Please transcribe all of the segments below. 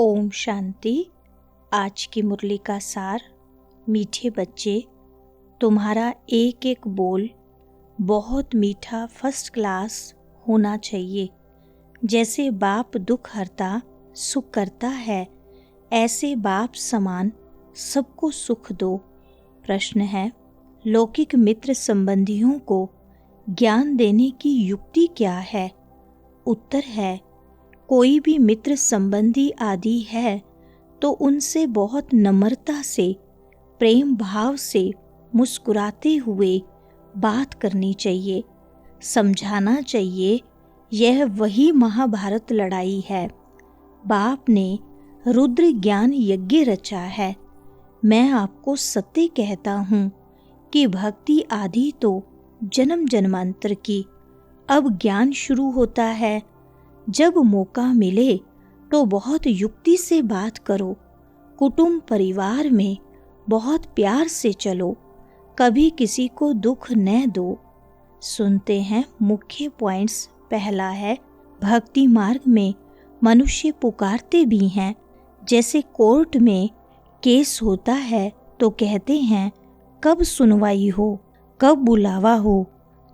ओम शांति। आज की मुरली का सार। मीठे बच्चे, तुम्हारा एक एक बोल बहुत मीठा फर्स्ट क्लास होना चाहिए। जैसे बाप दुख हरता सुख करता है, ऐसे बाप समान सबको सुख दो। प्रश्न है, लौकिक मित्र संबंधियों को ज्ञान देने की युक्ति क्या है? उत्तर है, कोई भी मित्र संबंधी आदि है तो उनसे बहुत नम्रता से, प्रेम भाव से, मुस्कुराते हुए बात करनी चाहिए, समझाना चाहिए। यह वही महाभारत लड़ाई है। बाप ने रुद्र ज्ञान यज्ञ रचा है। मैं आपको सत्य कहता हूँ कि भक्ति आदि तो जन्म जन्मांतर की, अब ज्ञान शुरू होता है। जब मौका मिले तो बहुत युक्ति से बात करो। कुटुंब परिवार में बहुत प्यार से चलो, कभी किसी को दुख न दो। सुनते हैं मुख्य पॉइंट्स। पहला है, भक्ति मार्ग में मनुष्य पुकारते भी हैं। जैसे कोर्ट में केस होता है तो कहते हैं कब सुनवाई हो, कब बुलावा हो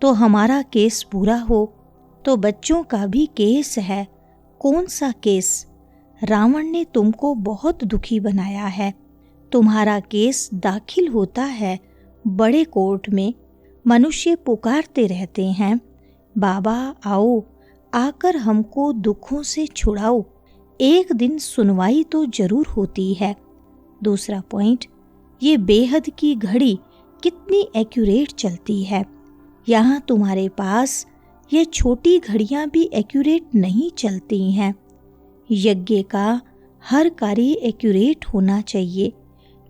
तो हमारा केस पूरा हो। तो बच्चों का भी केस है। कौन सा केस? रावण ने तुमको बहुत दुखी बनाया है। तुम्हारा केस दाखिल होता है बड़े कोर्ट में। मनुष्य पुकारते रहते हैं, बाबा आओ, आकर हमको दुखों से छुड़ाओ। एक दिन सुनवाई तो जरूर होती है। दूसरा पॉइंट, ये बेहद की घड़ी कितनी एक्यूरेट चलती है। यहाँ तुम्हारे पास ये छोटी घड़ियाँ भी एक्यूरेट नहीं चलती हैं। यज्ञ का हर कार्य एक्यूरेट होना चाहिए,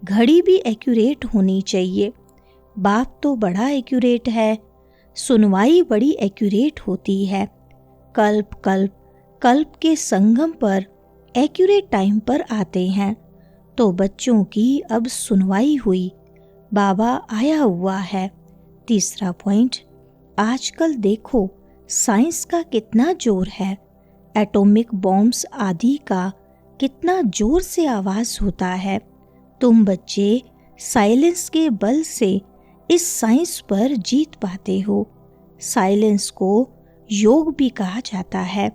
घड़ी भी एक्यूरेट होनी चाहिए। बाप तो बड़ा एक्यूरेट है, सुनवाई बड़ी एक्यूरेट होती है। कल्प कल्प कल्प के संगम पर एक्यूरेट टाइम पर आते हैं। तो बच्चों की अब सुनवाई हुई, बाबा आया हुआ है। तीसरा पॉइंट, आजकल देखो साइंस का कितना जोर है। एटॉमिक बॉम्ब्स आदि का कितना जोर से आवाज होता है। तुम बच्चे साइलेंस के बल से इस साइंस पर जीत पाते हो। साइलेंस को योग भी कहा जाता है।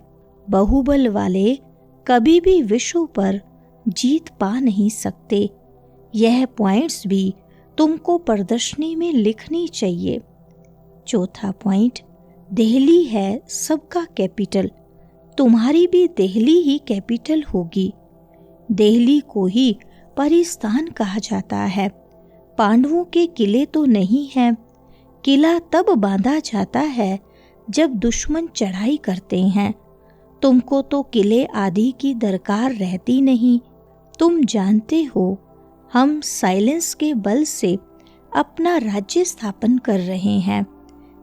बहुबल वाले कभी भी विश्व पर जीत पा नहीं सकते। यह पॉइंट्स भी तुमको प्रदर्शनी में लिखनी चाहिए। चौथा पॉइंट, दिल्ली है सबका कैपिटल। तुम्हारी भी दिल्ली ही कैपिटल होगी। दिल्ली को ही परिस्थान कहा जाता है। पांडवों के किले तो नहीं हैं। किला तब बांधा जाता है जब दुश्मन चढ़ाई करते हैं। तुमको तो किले आदि की दरकार रहती नहीं। तुम जानते हो हम साइलेंस के बल से अपना राज्य स्थापन कर रहे हैं।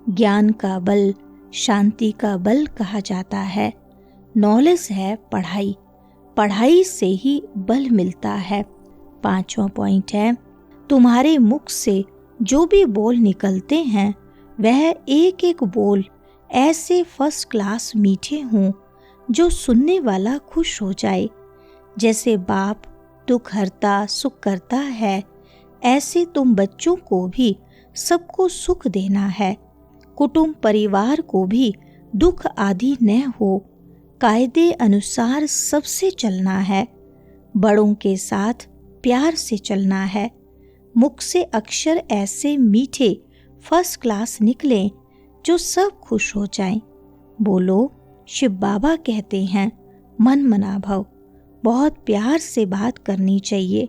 ज्ञान का बल शांति का बल कहा जाता है। नॉलेज है पढ़ाई, पढ़ाई से ही बल मिलता है। पांचवा पॉइंट है, तुम्हारे मुख से जो भी बोल निकलते हैं वह एक एक बोल ऐसे फर्स्ट क्लास मीठे हों जो सुनने वाला खुश हो जाए। जैसे बाप दुख हरता सुख करता है, ऐसे तुम बच्चों को भी सबको सुख देना है। कुटुंब परिवार को भी दुख आदि न हो। कायदे अनुसार सबसे चलना है। बड़ों के साथ प्यार से चलना है। मुख से अक्षर ऐसे मीठे फर्स्ट क्लास निकलें जो सब खुश हो जाएं। बोलो, शिव बाबा कहते हैं मन मना भव। बहुत प्यार से बात करनी चाहिए।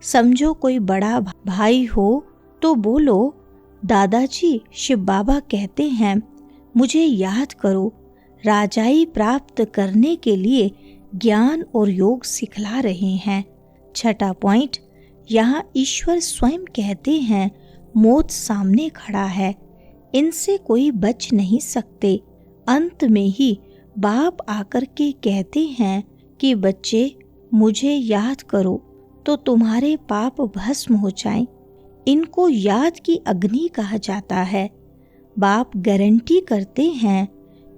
समझो कोई बड़ा भाई हो तो बोलो, दादाजी शिव बाबा कहते हैं मुझे याद करो। राजाई प्राप्त करने के लिए ज्ञान और योग सिखला रहे हैं। छठा पॉइंट, यहाँ ईश्वर स्वयं कहते हैं मौत सामने खड़ा है, इनसे कोई बच नहीं सकते। अंत में ही बाप आकर के कहते हैं कि बच्चे मुझे याद करो तो तुम्हारे पाप भस्म हो जाएं। इनको याद की अग्नि कहा जाता है। बाप गारंटी करते हैं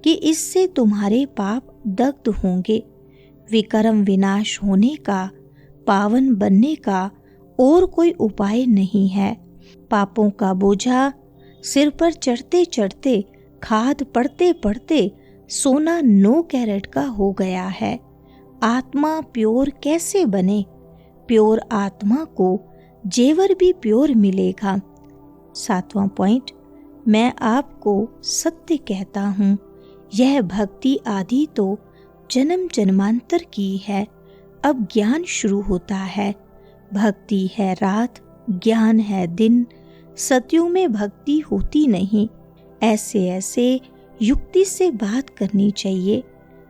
कि इससे तुम्हारे पाप दग्ध होंगे। विकर्म विनाश होने का, पावन बनने का और कोई उपाय नहीं है। पापों का बोझा सिर पर चढ़ते चढ़ते, खाद पड़ते पड़ते सोना 9 कैरेट का हो गया है। आत्मा प्योर कैसे बने? प्योर आत्मा को जेवर भी प्योर मिलेगा। 7वां पॉइंट, मैं आपको सत्य कहता हूँ, यह भक्ति आदि तो जन्म जन्मांतर की है, अब ज्ञान शुरू होता है। भक्ति है रात, ज्ञान है दिन। सतयुग में भक्ति होती नहीं। ऐसे ऐसे युक्ति से बात करनी चाहिए।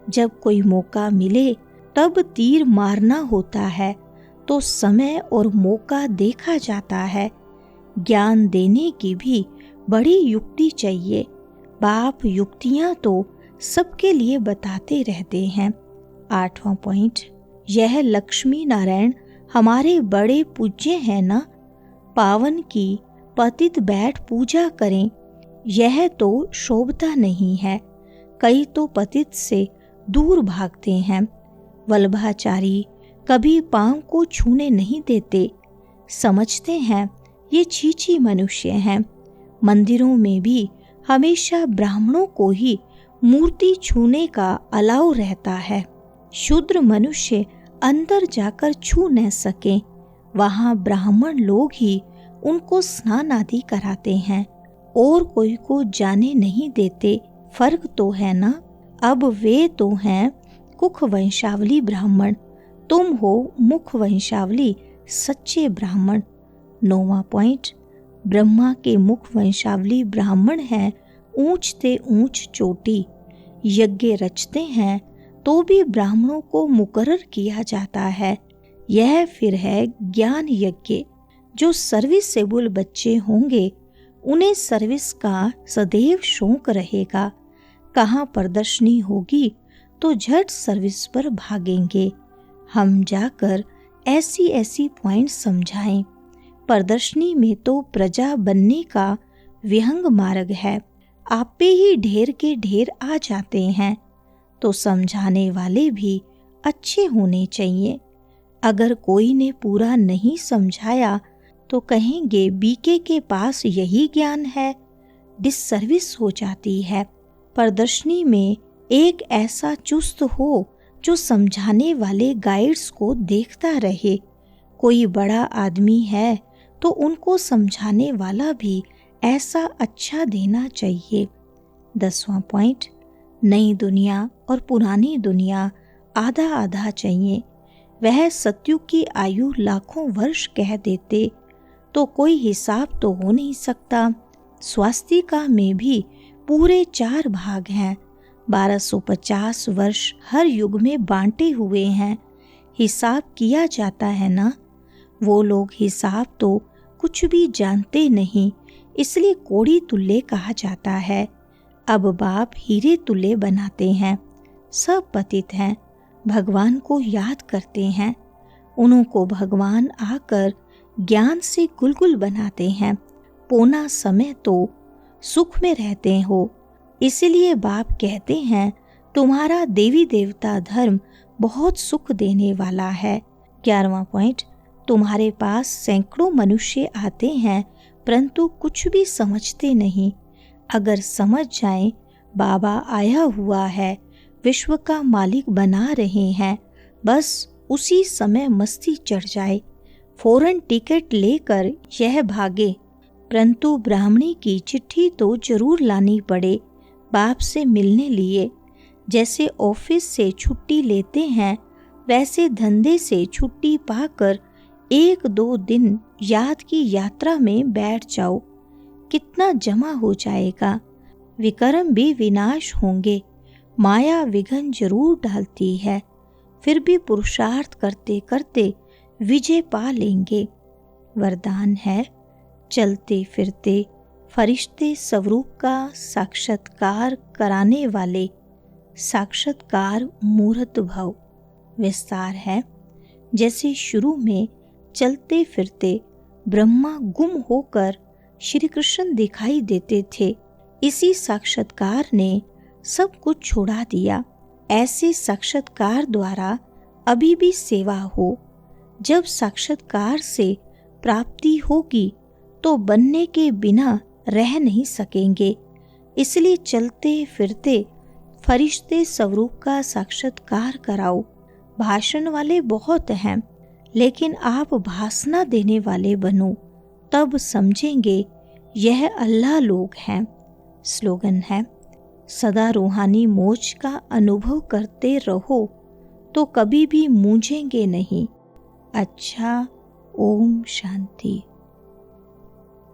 जब कोई मौका मिले तब तीर मारना होता है, तो समय और मौका देखा जाता है। ज्ञान देने की भी बड़ी युक्ति चाहिए। बाप युक्तियां तो सबके लिए बताते रहते हैं। 8वां पॉइंट, यह लक्ष्मी नारायण हमारे बड़े पूज्य हैं ना। पावन की पतित बैठ पूजा करें, यह तो शोभता नहीं है। कई तो पतित से दूर भागते हैं। वल्लभाचारी कभी पांव को छूने नहीं देते, समझते हैं ये छीछी मनुष्य हैं। मंदिरों में भी हमेशा ब्राह्मणों को ही मूर्ति छूने का अलाव रहता है। शूद्र मनुष्य अंदर जाकर छू न सके, वहां ब्राह्मण लोग ही उनको स्नान आदि कराते हैं और कोई को जाने नहीं देते। फर्क तो है ना। अब वे तो हैं कुख वंशावली ब्राह्मण, तुम हो मुख वंशावली सच्चे ब्राह्मण। 9वां पॉइंट, ब्रह्मा के मुख वंशावली ब्राह्मण हैं ऊंच ते ऊंच चोटी। यज्ञ रचते हैं तो भी ब्राह्मणों को मुकर्रर किया जाता है। यह फिर है ज्ञान यज्ञ। जो सर्विसेबल बच्चे होंगे उन्हें सर्विस का सदैव शौक रहेगा। कहाँ प्रदर्शनी होगी तो झट सर्विस पर भागेंगे। हम जाकर ऐसी ऐसी पॉइंट समझाएं। प्रदर्शनी में तो प्रजा बनने का विहंग मार्ग है। आप पे ही ढेर के ढेर आ जाते हैं, तो समझाने वाले भी अच्छे होने चाहिए। अगर कोई ने पूरा नहीं समझाया तो कहेंगे बीके के पास यही ज्ञान है। डिससर्विस हो जाती है। प्रदर्शनी में एक ऐसा चुस्त हो जो समझाने वाले गाइड्स को देखता रहे। कोई बड़ा आदमी है तो उनको समझाने वाला भी ऐसा अच्छा देना चाहिए। 10वां पॉइंट, नई दुनिया और पुरानी दुनिया आधा आधा चाहिए। वह सतयुग की आयु लाखों वर्ष कह देते तो कोई हिसाब तो हो नहीं सकता। स्वास्तिका में भी पूरे 4 भाग हैं। 1250 वर्ष हर युग में बांटे हुए हैं। हिसाब किया जाता है ना। वो लोग हिसाब तो कुछ भी जानते नहीं, इसलिए कोड़ी तुल्य कहा जाता है। अब बाप हीरे तुल्य बनाते हैं। सब पतित हैं, भगवान को याद करते हैं। उनको भगवान आकर ज्ञान से गुलगुल बनाते हैं। पौना समय तो सुख में रहते हो, इसलिए बाप कहते हैं तुम्हारा देवी देवता धर्म बहुत सुख देने वाला है। 11वां पॉइंट, तुम्हारे पास सैकड़ों मनुष्य आते हैं परंतु कुछ भी समझते नहीं। अगर समझ जाएं बाबा आया हुआ है, विश्व का मालिक बना रहे हैं, बस उसी समय मस्ती चढ़ जाए, फौरन टिकट लेकर यह भागे। परंतु ब्राह्मणी की चिट्ठी तो जरूर लानी पड़े बाप से मिलने लिए। जैसे ऑफिस से छुट्टी लेते हैं वैसे धंधे से छुट्टी पाकर 1-2 दिन याद की यात्रा में बैठ जाओ। कितना जमा हो जाएगा। विकर्म भी विनाश होंगे। माया विघ्न जरूर डालती है, फिर भी पुरुषार्थ करते करते विजय पा लेंगे। वरदान है, चलते फिरते फरिश्ते स्वरूप का साक्षात्कार कराने वाले साक्षात्कार मूर्त भव। विस्तार है, जैसे शुरू में चलते फिरते ब्रह्मा गुम होकर श्री कृष्ण दिखाई देते थे, इसी साक्षात्कार ने सब कुछ छोड़ा दिया। ऐसे साक्षात्कार द्वारा अभी भी सेवा हो। जब साक्षात्कार से प्राप्ति होगी तो बनने के बिना रह नहीं सकेंगे। इसलिए चलते फिरते फरिश्ते स्वरूप का साक्षात्कार कराओ। भाषण वाले बहुत हैं, लेकिन आप भाषण देने वाले बनो, तब समझेंगे यह अल्लाह लोग हैं। स्लोगन है, सदा रूहानी मोज का अनुभव करते रहो तो कभी भी मूंझेंगे नहीं। अच्छा, ओम शांति।